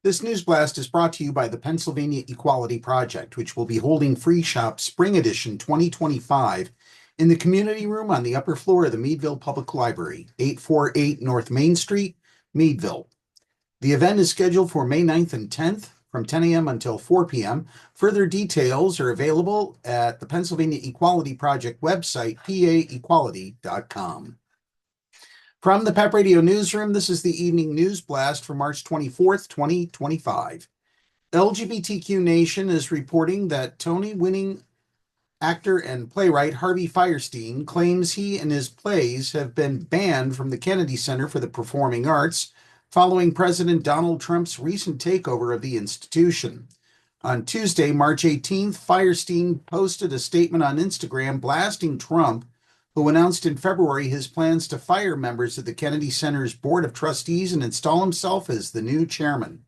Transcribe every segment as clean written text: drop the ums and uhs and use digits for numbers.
This news blast is brought to you by the Pennsylvania Equality Project, which will be holding Free Shop Spring Edition 2025 in the community room on the upper floor of the Meadville Public Library, 848 North Main Street, Meadville. The event is scheduled for May 9th and 10th from 10 a.m. until 4 p.m. Further details are available at the Pennsylvania Equality Project website, paequality.com. From the PEP Radio Newsroom, this is the evening news blast for March 24th, 2025. LGBTQ Nation is reporting that Tony-winning actor and playwright Harvey Fierstein claims he and his plays have been banned from the Kennedy Center for the Performing Arts following President Donald Trump's recent takeover of the institution. On Tuesday, March 18th, Fierstein posted a statement on Instagram blasting Trump, who announced in February his plans to fire members of the Kennedy Center's Board of Trustees and install himself as the new chairman.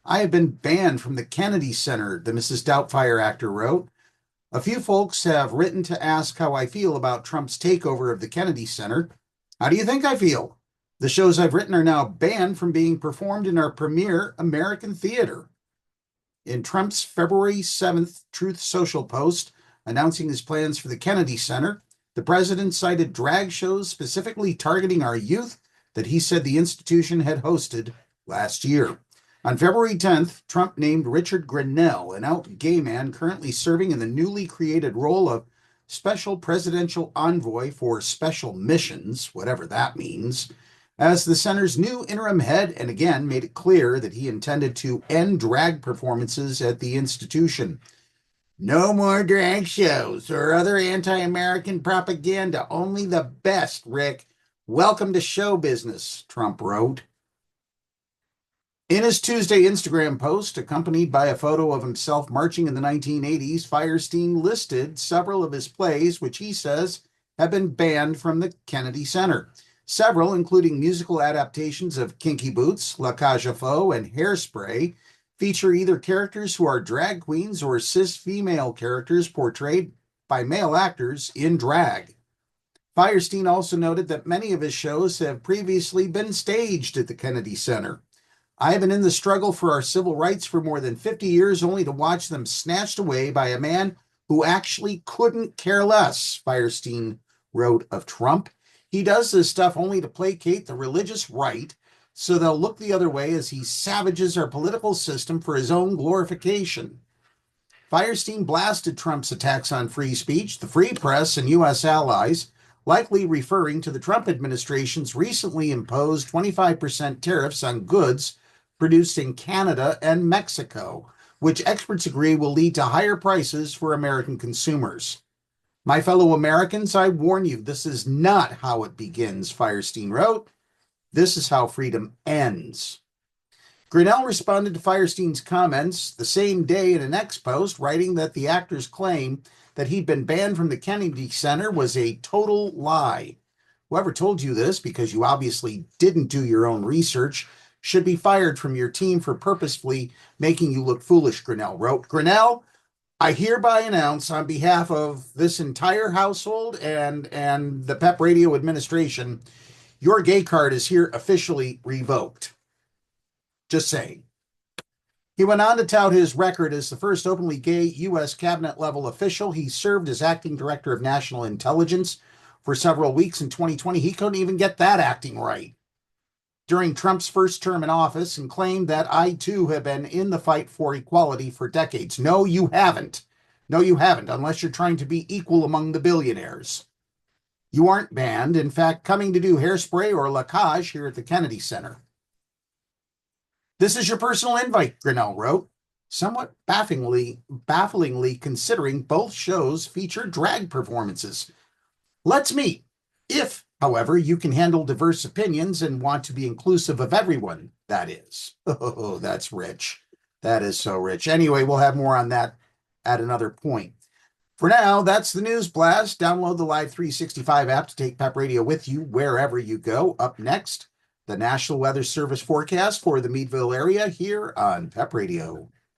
"I have been banned from the Kennedy Center," the Mrs. Doubtfire actor wrote. "A few folks have written to ask how I feel about Trump's takeover of the Kennedy Center. How do you think I feel? The shows I've written are now banned from being performed in our premier American theater." In Trump's February 7th Truth Social post announcing his plans for the Kennedy Center, the president cited drag shows specifically targeting our youth that he said the institution had hosted last year. On February 10th, Trump named Richard Grinnell, an out gay man currently serving in the newly created role of Special Presidential Envoy for Special Missions, whatever that means, as the center's new interim head, and again made it clear that he intended to end drag performances at the institution. "No more drag shows or other anti-American propaganda. Only the best, Rick. Welcome to show business," Trump wrote. In his Tuesday Instagram post, accompanied by a photo of himself marching in the 1980s, Fierstein listed several of his plays, which he says have been banned from the Kennedy Center. Several, including musical adaptations of Kinky Boots, La Cage aux Folles, and Hairspray, feature either characters who are drag queens or cis female characters portrayed by male actors in drag. Fierstein also noted that many of his shows have previously been staged at the Kennedy Center. "I have been in the struggle for our civil rights for more than 50 years, only to watch them snatched away by a man who actually couldn't care less," Fierstein wrote of Trump. "He does this stuff only to placate the religious right, so they'll look the other way as he savages our political system for his own glorification." Fierstein blasted Trump's attacks on free speech, the free press, and U.S. allies, likely referring to the Trump administration's recently imposed 25% tariffs on goods produced in Canada and Mexico, which experts agree will lead to higher prices for American consumers. "My fellow Americans, I warn you, this is not how it begins," Fierstein wrote. "This is how freedom ends." Grinnell responded to Fierstein's comments the same day in an X post, writing that the actor's claim that he'd been banned from the Kennedy Center was a total lie. "Whoever told you this, because you obviously didn't do your own research, should be fired from your team for purposefully making you look foolish," Grinnell wrote. "Grinnell, I hereby announce on behalf of this entire household and the PEP Radio administration, your gay card is here officially revoked. Just saying." He went on to tout his record as the first openly gay U.S. cabinet-level official. He served as acting director of national intelligence for several weeks in 2020. He couldn't even get that acting right during Trump's first term in office, and claimed that "I too have been in the fight for equality for decades." No, you haven't. No, you haven't, unless you're trying to be equal among the billionaires. You aren't banned. In fact, coming to do Hairspray or La Cage here at the Kennedy Center. "This is your personal invite," Grinnell wrote, somewhat bafflingly considering both shows feature drag performances. "Let's meet. If, however, you can handle diverse opinions and want to be inclusive of everyone, that is." Oh, that's rich. That is so rich. Anyway, we'll have more on that at another point. For now, that's the News Blast. Download the Live 365 app to take PEP Radio with you wherever you go. Up next, the National Weather Service forecast for the Meadville area here on PEP Radio.